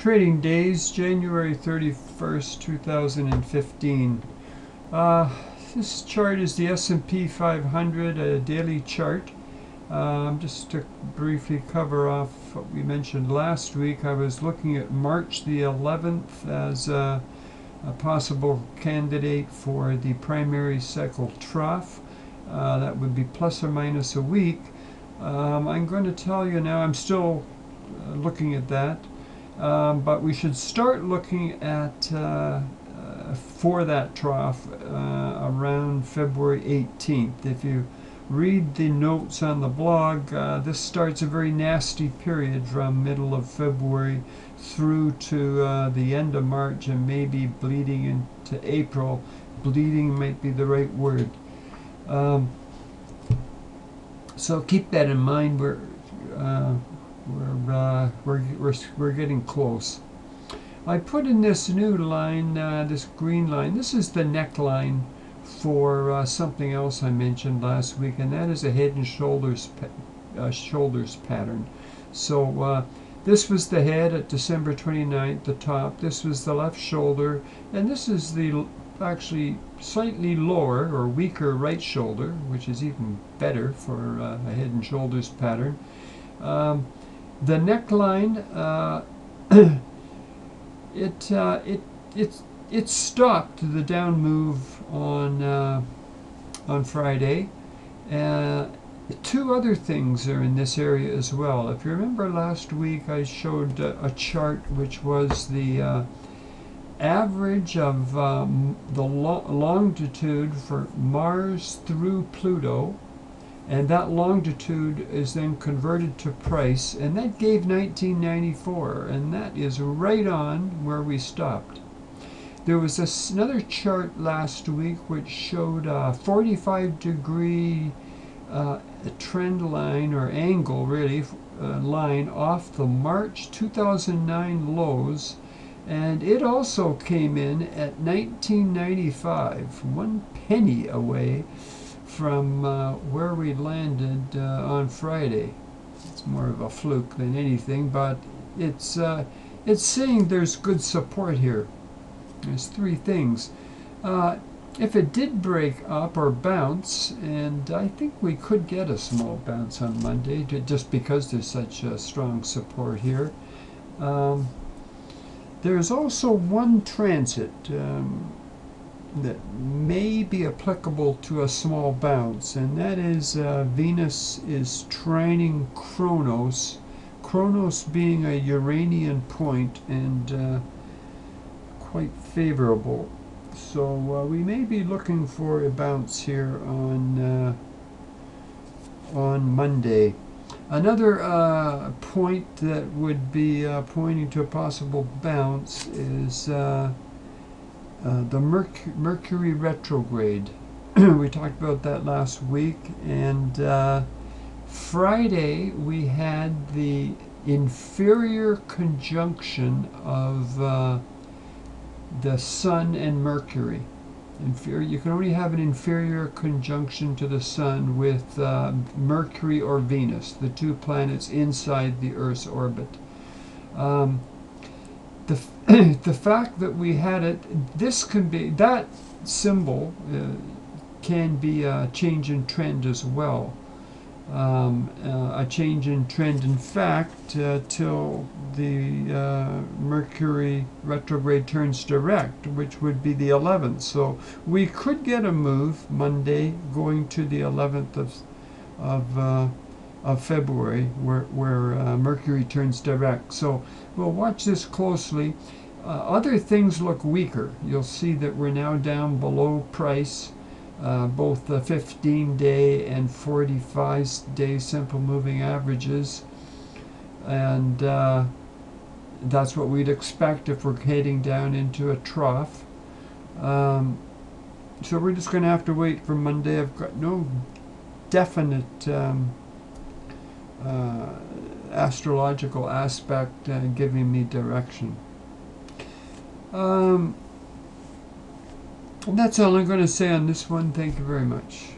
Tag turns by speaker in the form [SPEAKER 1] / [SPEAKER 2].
[SPEAKER 1] trading days, January 31st, 2015. This chart is the S&P 500, a daily chart. Just to briefly cover off what we mentioned last week, I was looking at March the 11th as a possible candidate for the primary cycle trough. That would be plus or minus a week. I'm going to tell you now, I'm still looking at that, but we should start looking at for that trough around February 18th. If you read the notes on the blog, this starts a very nasty period from middle of February through to the end of March and maybe bleeding into April. Bleeding might be the right word. So keep that in mind. We're getting close. I put in this new line, this green line. This is the neckline for something else I mentioned last week, and that is a head and shoulders pattern. So this was the head at December 29th, the top. This was the left shoulder, and this is the actually slightly lower or weaker right shoulder, which is even better for a head and shoulders pattern. The neckline, it stopped the down move on Friday. Two other things are in this area as well. If you remember last week, I showed a chart which was the average of the longitude for Mars through Pluto, and that longitude is then converted to price, and that gave 1994, and that is right on where we stopped. There was another chart last week which showed a 45-degree trend line, or angle really, line off the March 2009 lows, and it also came in at 1995, 1 penny away from where we landed on Friday. It's more of a fluke than anything, but it's saying there's good support here. There's three things. If it did break up or bounce, and I think we could get a small bounce on Monday, just because there's such a strong support here. There's also one transit that may be applicable to a small bounce, and that is Venus is trining Kronos, Kronos being a Uranian point and quite favorable. So we may be looking for a bounce here on Monday. Another point that would be pointing to a possible bounce is the Mercury retrograde. We talked about that last week, and Friday we had the inferior conjunction of the Sun and Mercury. You can only have an inferior conjunction to the Sun with Mercury or Venus, the two planets inside the Earth's orbit. The fact that we had it, this can be, that symbol can be a change in trend as well. A change in trend, in fact, till the Mercury retrograde turns direct, which would be the 11th. So we could get a move Monday going to the 11th of February, where Mercury turns direct. So we'll watch this closely. Other things look weaker. You'll see that we're now down below price. Both the 15-day and 45-day simple moving averages, and that's what we'd expect if we're heading down into a trough. So we're just going to have to wait for Monday. I've got no definite astrological aspect giving me direction. That's all I'm going to say on this one. Thank you very much.